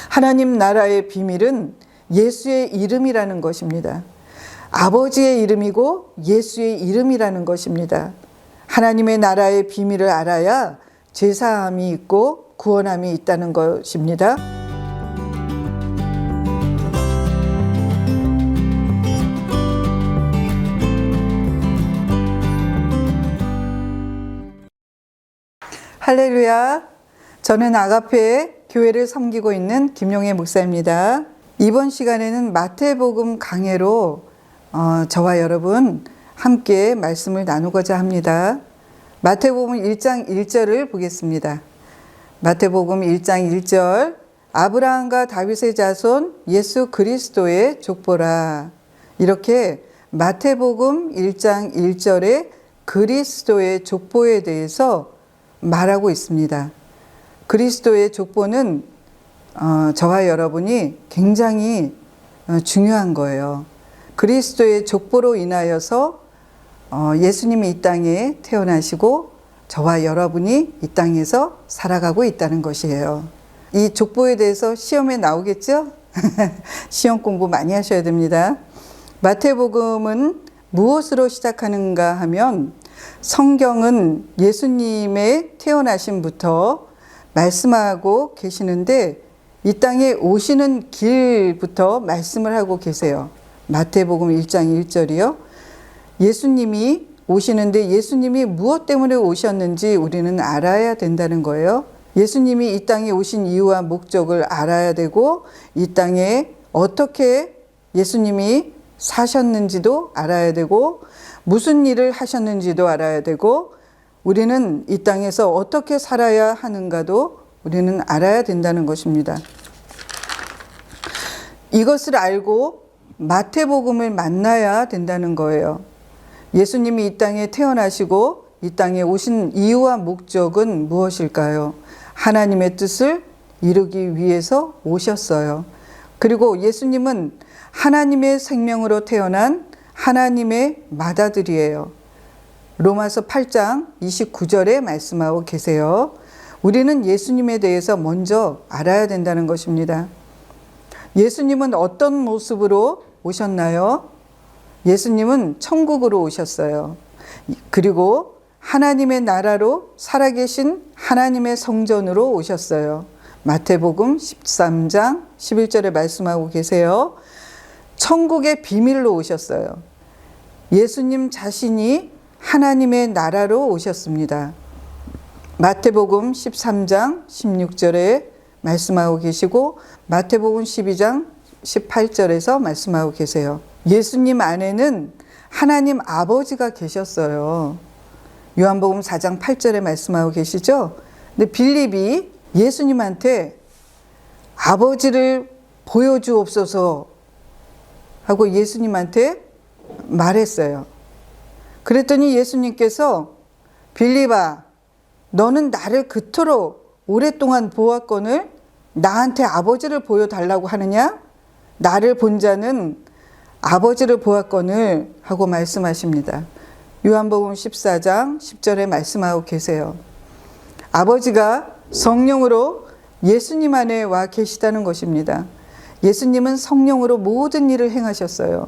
하나님 나라의 비밀은 예수의 이름이라는 것입니다. 아버지의 이름이고 예수의 이름이라는 것입니다. 하나님의 나라의 비밀을 알아야 죄사함이 있고 구원함이 있다는 것입니다. 할렐루야. 저는 아가페 교회를 섬기고 있는 김용혜 목사입니다. 이번 시간에는 마태복음 강해로 저와 여러분 함께 말씀을 나누고자 합니다. 마태복음 1장 1절을 보겠습니다. 마태복음 1장 1절 아브라함과 다윗의 자손 예수 그리스도의 족보라. 이렇게 마태복음 1장 1절에 그리스도의 족보에 대해서 말하고 있습니다. 그리스도의 족보는 저와 여러분이 굉장히 중요한 거예요. 그리스도의 족보로 인하여서 예수님이 이 땅에 태어나시고 저와 여러분이 이 땅에서 살아가고 있다는 것이에요. 이 족보에 대해서 시험에 나오겠죠? 시험 공부 많이 하셔야 됩니다. 마태복음은 무엇으로 시작하는가 하면 성경은 예수님의 태어나심부터 말씀하고 계시는데 이 땅에 오시는 길부터 말씀을 하고 계세요. 마태복음 1장 1절이요. 예수님이 오시는데 예수님이 무엇 때문에 오셨는지 우리는 알아야 된다는 거예요. 예수님이 이 땅에 오신 이유와 목적을 알아야 되고 이 땅에 어떻게 예수님이 사셨는지도 알아야 되고 무슨 일을 하셨는지도 알아야 되고 우리는 이 땅에서 어떻게 살아야 하는가도 우리는 알아야 된다는 것입니다. 이것을 알고 마태복음을 만나야 된다는 거예요. 예수님이 이 땅에 태어나시고 이 땅에 오신 이유와 목적은 무엇일까요? 하나님의 뜻을 이루기 위해서 오셨어요. 그리고 예수님은 하나님의 생명으로 태어난 하나님의 맏아들이에요. 로마서 8장 29절에 말씀하고 계세요. 우리는 예수님에 대해서 먼저 알아야 된다는 것입니다. 예수님은 어떤 모습으로 오셨나요? 예수님은 천국으로 오셨어요. 그리고 하나님의 나라로 살아계신 하나님의 성전으로 오셨어요. 마태복음 13장 11절에 말씀하고 계세요. 천국의 비밀로 오셨어요. 예수님 자신이 하나님의 나라로 오셨습니다. 마태복음 13장 16절에 말씀하고 계시고 마태복음 12장 18절에서 말씀하고 계세요. 예수님 안에는 하나님 아버지가 계셨어요. 요한복음 4장 8절에 말씀하고 계시죠. 근데 빌립이 예수님한테 아버지를 보여주옵소서 하고 예수님한테 말했어요. 그랬더니 예수님께서 빌립아, 너는 나를 그토록 오랫동안 보았거늘 나한테 아버지를 보여달라고 하느냐? 나를 본 자는 아버지를 보았거늘 하고 말씀하십니다. 요한복음 14장 10절에 말씀하고 계세요. 아버지가 성령으로 예수님 안에 와 계시다는 것입니다. 예수님은 성령으로 모든 일을 행하셨어요.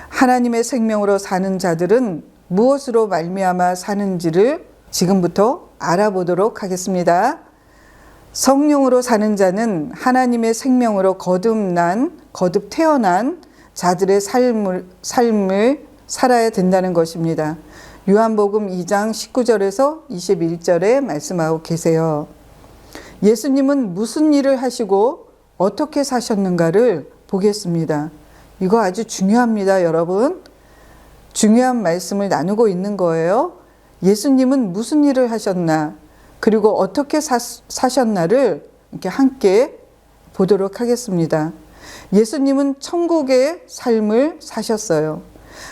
하나님의 생명으로 사는 자들은 무엇으로 말미암아 사는지를 지금부터 알아보도록 하겠습니다. 성령으로 사는 자는 하나님의 생명으로 거듭 태어난 자들의 삶을 살아야 된다는 것입니다. 요한복음 2장 19절에서 21절에 말씀하고 계세요. 예수님은 무슨 일을 하시고 어떻게 사셨는가를 보겠습니다. 이거 아주 중요합니다, 여러분. 중요한 말씀을 나누고 있는 거예요. 예수님은 무슨 일을 하셨나, 그리고 어떻게 사셨나를 이렇게 함께 보도록 하겠습니다. 예수님은 천국의 삶을 사셨어요.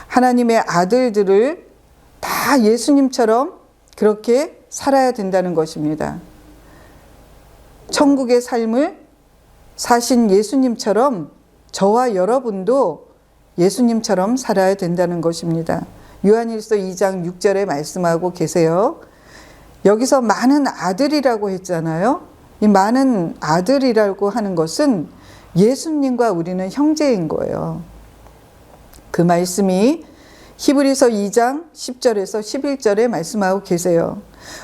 하나님의 아들들을 다 예수님처럼 그렇게 살아야 된다는 것입니다. 천국의 삶을 사신 예수님처럼 저와 여러분도 예수님처럼 살아야 된다는 것입니다. 요한일서 2장 6절에 말씀하고 계세요. 여기서 많은 아들이라고 했잖아요. 이 많은 아들이라고 하는 것은 예수님과 우리는 형제인 거예요. 그 말씀이 히브리서 2장 10절에서 11절에 말씀하고 계세요.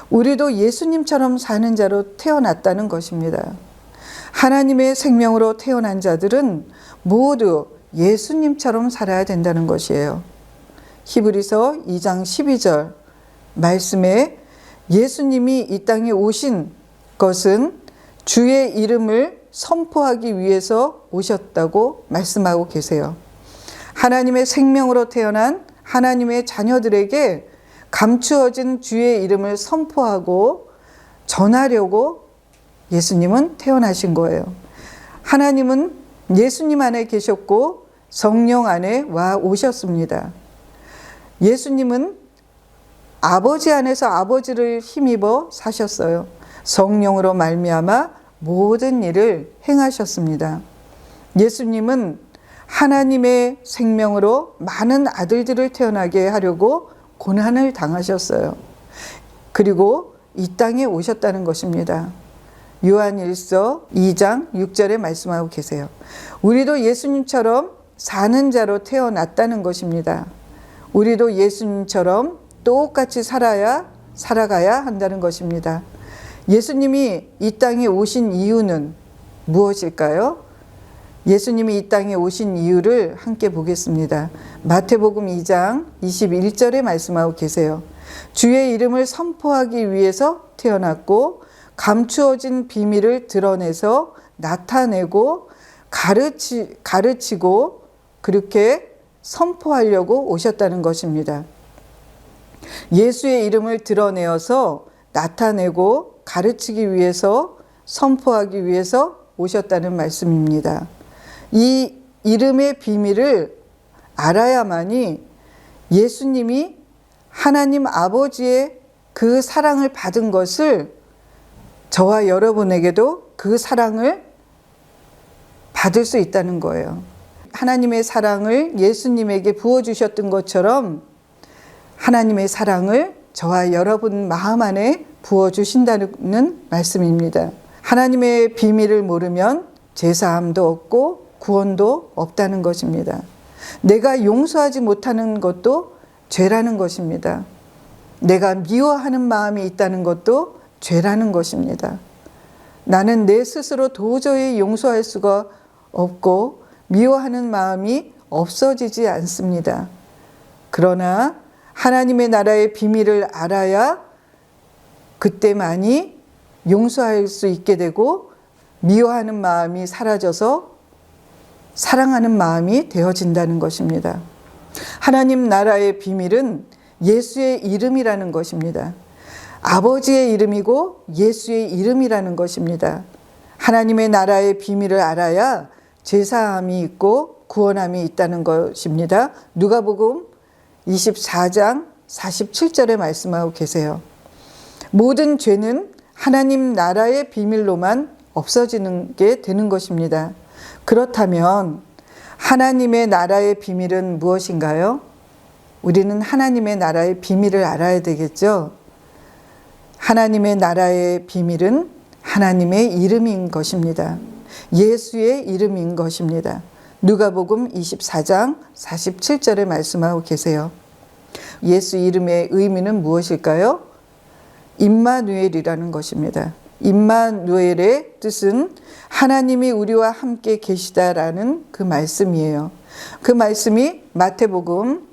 우리도 예수님처럼 사는 자로 태어났다는 것입니다. 하나님의 생명으로 태어난 자들은 모두 예수님처럼 살아야 된다는 것이에요. 히브리서 2장 12절 말씀에 예수님이 이 땅에 오신 것은 주의 이름을 선포하기 위해서 오셨다고 말씀하고 계세요. 하나님의 생명으로 태어난 하나님의 자녀들에게 감추어진 주의 이름을 선포하고 전하려고 예수님은 태어나신 거예요. 하나님은 예수님 안에 계셨고 성령 안에 와 오셨습니다. 예수님은 아버지 안에서 아버지를 힘입어 사셨어요. 성령으로 말미암아 모든 일을 행하셨습니다. 예수님은 하나님의 생명으로 많은 아들들을 태어나게 하려고 고난을 당하셨어요. 그리고 이 땅에 오셨다는 것입니다. 요한일서 2장 6절에 말씀하고 계세요. 우리도 예수님처럼 사는 자로 태어났다는 것입니다. 우리도 예수님처럼 똑같이 살아가야 한다는 것입니다. 예수님이 이 땅에 오신 이유는 무엇일까요? 예수님이 이 땅에 오신 이유를 함께 보겠습니다. 마태복음 2장 21절에 말씀하고 계세요. 주의 이름을 선포하기 위해서 태어났고 감추어진 비밀을 드러내서 나타내고 가르치고 그렇게 선포하려고 오셨다는 것입니다. 예수의 이름을 드러내어서 나타내고 가르치기 위해서 선포하기 위해서 오셨다는 말씀입니다. 이 이름의 비밀을 알아야만이 예수님이 하나님 아버지의 그 사랑을 받은 것을 저와 여러분에게도 그 사랑을 받을 수 있다는 거예요. 하나님의 사랑을 예수님에게 부어주셨던 것처럼 하나님의 사랑을 저와 여러분 마음 안에 부어주신다는 말씀입니다. 하나님의 비밀을 모르면 제사함도 없고 구원도 없다는 것입니다. 내가 용서하지 못하는 것도 죄라는 것입니다. 내가 미워하는 마음이 있다는 것도 죄라는 것입니다. 나는 내 스스로 도저히 용서할 수가 없고 미워하는 마음이 없어지지 않습니다. 그러나 하나님의 나라의 비밀을 알아야 그때만이 용서할 수 있게 되고 미워하는 마음이 사라져서 사랑하는 마음이 되어진다는 것입니다. 하나님 나라의 비밀은 예수의 이름이라는 것입니다. 아버지의 이름이고 예수의 이름이라는 것입니다. 하나님의 나라의 비밀을 알아야 제사함이 있고 구원함이 있다는 것입니다. 누가복음 24장 47절에 말씀하고 계세요. 모든 죄는 하나님 나라의 비밀로만 없어지는 게 되는 것입니다. 그렇다면 하나님의 나라의 비밀은 무엇인가요? 우리는 하나님의 나라의 비밀을 알아야 되겠죠. 하나님의 나라의 비밀은 하나님의 이름인 것입니다. 예수의 이름인 것입니다. 누가복음 24장 47절에 말씀하고 계세요. 예수 이름의 의미는 무엇일까요? 임마누엘이라는 것입니다. 임마누엘의 뜻은 하나님이 우리와 함께 계시다라는 그 말씀이에요. 그 말씀이 마태복음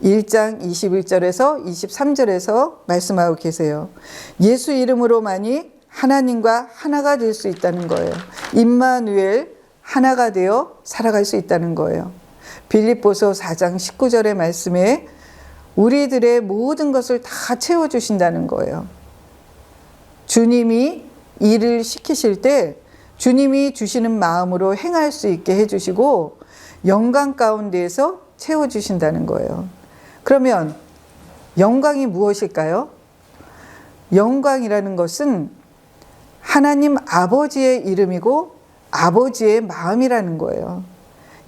1장 21절에서 23절에서 말씀하고 계세요. 예수 이름으로만이 하나님과 하나가 될 수 있다는 거예요. 임마누엘 하나가 되어 살아갈 수 있다는 거예요. 빌립보서 4장 19절의 말씀에 우리들의 모든 것을 다 채워주신다는 거예요. 주님이 일을 시키실 때 주님이 주시는 마음으로 행할 수 있게 해주시고 영광 가운데에서 채워주신다는 거예요. 그러면 영광이 무엇일까요? 영광이라는 것은 하나님 아버지의 이름이고 아버지의 마음이라는 거예요.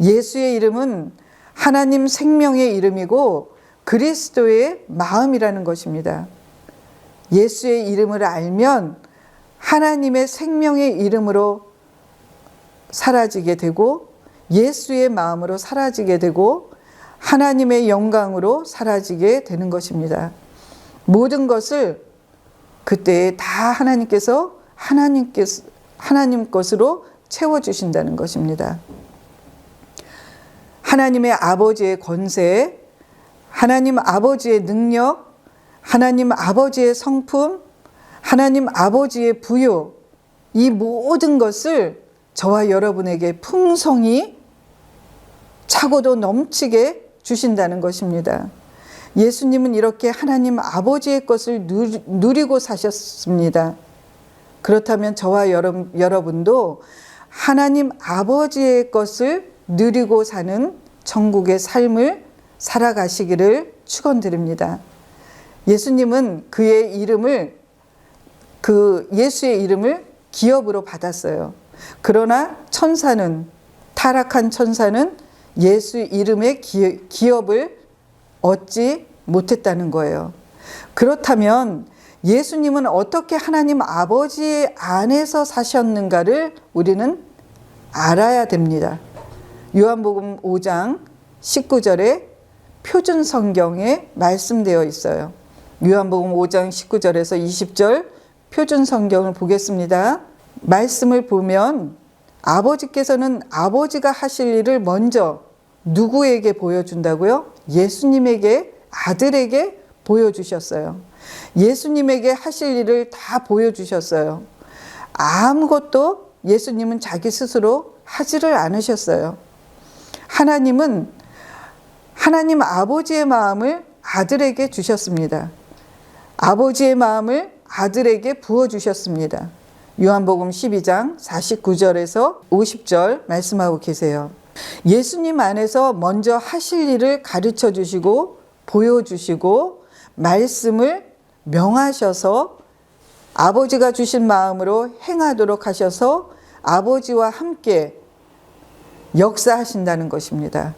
예수의 이름은 하나님 생명의 이름이고 그리스도의 마음이라는 것입니다. 예수의 이름을 알면 하나님의 생명의 이름으로 사라지게 되고 예수의 마음으로 사라지게 되고 하나님의 영광으로 사라지게 되는 것입니다. 모든 것을 그때 다 하나님 것으로 채워주신다는 것입니다. 하나님의 아버지의 권세, 하나님 아버지의 능력, 하나님 아버지의 성품, 하나님 아버지의 부요, 이 모든 것을 저와 여러분에게 풍성히 차고도 넘치게 주신다는 것입니다. 예수님은 이렇게 하나님 아버지의 것을 누리고 사셨습니다. 그렇다면 저와 여러분도 하나님 아버지의 것을 누리고 사는 천국의 삶을 살아가시기를 축원드립니다. 예수님은 예수의 이름을 기업으로 받았어요. 그러나 타락한 천사는 예수 이름의 기업을 얻지 못했다는 거예요. 그렇다면 예수님은 어떻게 하나님 아버지 안에서 사셨는가를 우리는 알아야 됩니다. 요한복음 5장 19절에 표준 성경에 말씀되어 있어요. 요한복음 5장 19절에서 20절 표준 성경을 보겠습니다. 말씀을 보면 아버지께서는 아버지가 하실 일을 먼저 누구에게 보여준다고요? 예수님에게, 아들에게 보여주셨어요. 예수님에게 하실 일을 다 보여주셨어요. 아무것도 예수님은 자기 스스로 하지를 않으셨어요. 하나님은 하나님 아버지의 마음을 아들에게 주셨습니다. 아버지의 마음을 아들에게 부어주셨습니다. 요한복음 12장 49절에서 50절 말씀하고 계세요. 예수님 안에서 먼저 하실 일을 가르쳐 주시고 보여주시고 말씀을 명하셔서 아버지가 주신 마음으로 행하도록 하셔서 아버지와 함께 역사하신다는 것입니다.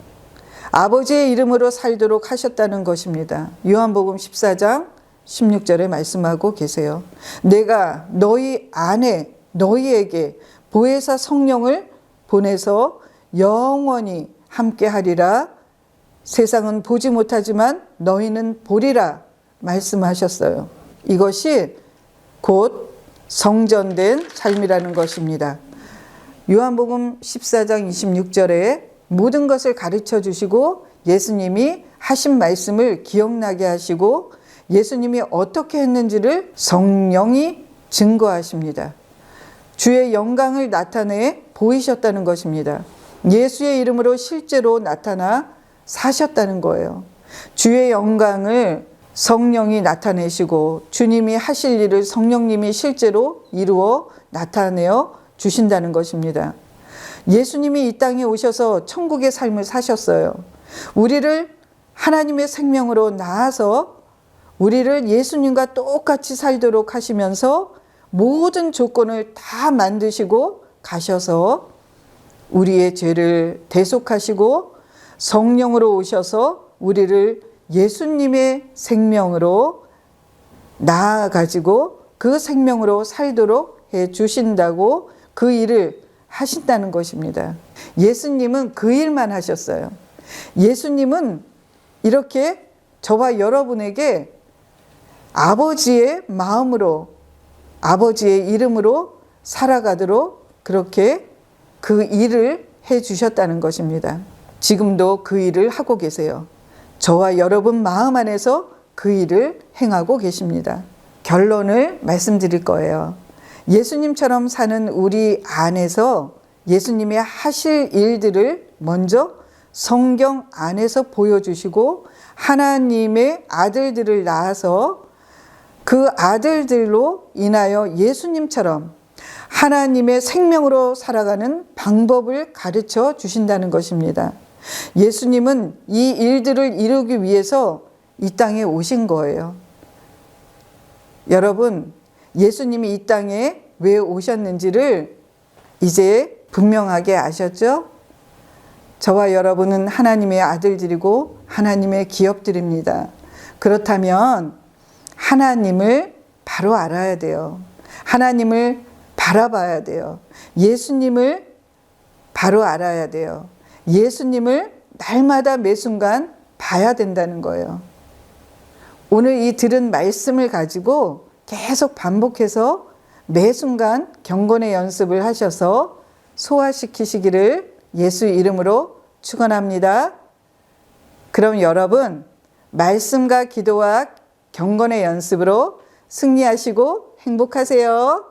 아버지의 이름으로 살도록 하셨다는 것입니다. 요한복음 14장 16절에 말씀하고 계세요. 내가 너희에게 보혜사 성령을 보내서 영원히 함께 하리라. 세상은 보지 못하지만 너희는 보리라 말씀하셨어요. 이것이 곧 성전된 삶이라는 것입니다. 요한복음 14장 26절에 모든 것을 가르쳐 주시고 예수님이 하신 말씀을 기억나게 하시고 예수님이 어떻게 했는지를 성령이 증거하십니다. 주의 영광을 나타내 보이셨다는 것입니다. 예수의 이름으로 실제로 나타나 사셨다는 거예요. 주의 영광을 성령이 나타내시고 주님이 하실 일을 성령님이 실제로 이루어 나타내어 주신다는 것입니다. 예수님이 이 땅에 오셔서 천국의 삶을 사셨어요. 우리를 하나님의 생명으로 낳아서 우리를 예수님과 똑같이 살도록 하시면서 모든 조건을 다 만드시고 가셔서 우리의 죄를 대속하시고 성령으로 오셔서 우리를 예수님의 생명으로 낳아가지고 그 생명으로 살도록 해 주신다고 그 일을 하신다는 것입니다. 예수님은 그 일만 하셨어요. 예수님은 이렇게 저와 여러분에게 아버지의 마음으로 아버지의 이름으로 살아가도록 그렇게 그 일을 해 주셨다는 것입니다. 지금도 그 일을 하고 계세요. 저와 여러분 마음 안에서 그 일을 행하고 계십니다. 결론을 말씀드릴 거예요. 예수님처럼 사는 우리 안에서 예수님이 하실 일들을 먼저 성경 안에서 보여주시고 하나님의 아들들을 낳아서 그 아들들로 인하여 예수님처럼 하나님의 생명으로 살아가는 방법을 가르쳐 주신다는 것입니다. 예수님은 이 일들을 이루기 위해서 이 땅에 오신 거예요. 여러분, 예수님이 이 땅에 왜 오셨는지를 이제 분명하게 아셨죠? 저와 여러분은 하나님의 아들들이고 하나님의 기업들입니다. 그렇다면 하나님을 바로 알아야 돼요. 하나님을 바라봐야 돼요. 예수님을 바로 알아야 돼요. 예수님을 날마다 매 순간 봐야 된다는 거예요. 오늘 이 들은 말씀을 가지고 계속 반복해서 매 순간 경건의 연습을 하셔서 소화시키시기를 예수 이름으로 축원합니다. 그럼 여러분 말씀과 기도와 경건의 연습으로 승리하시고 행복하세요.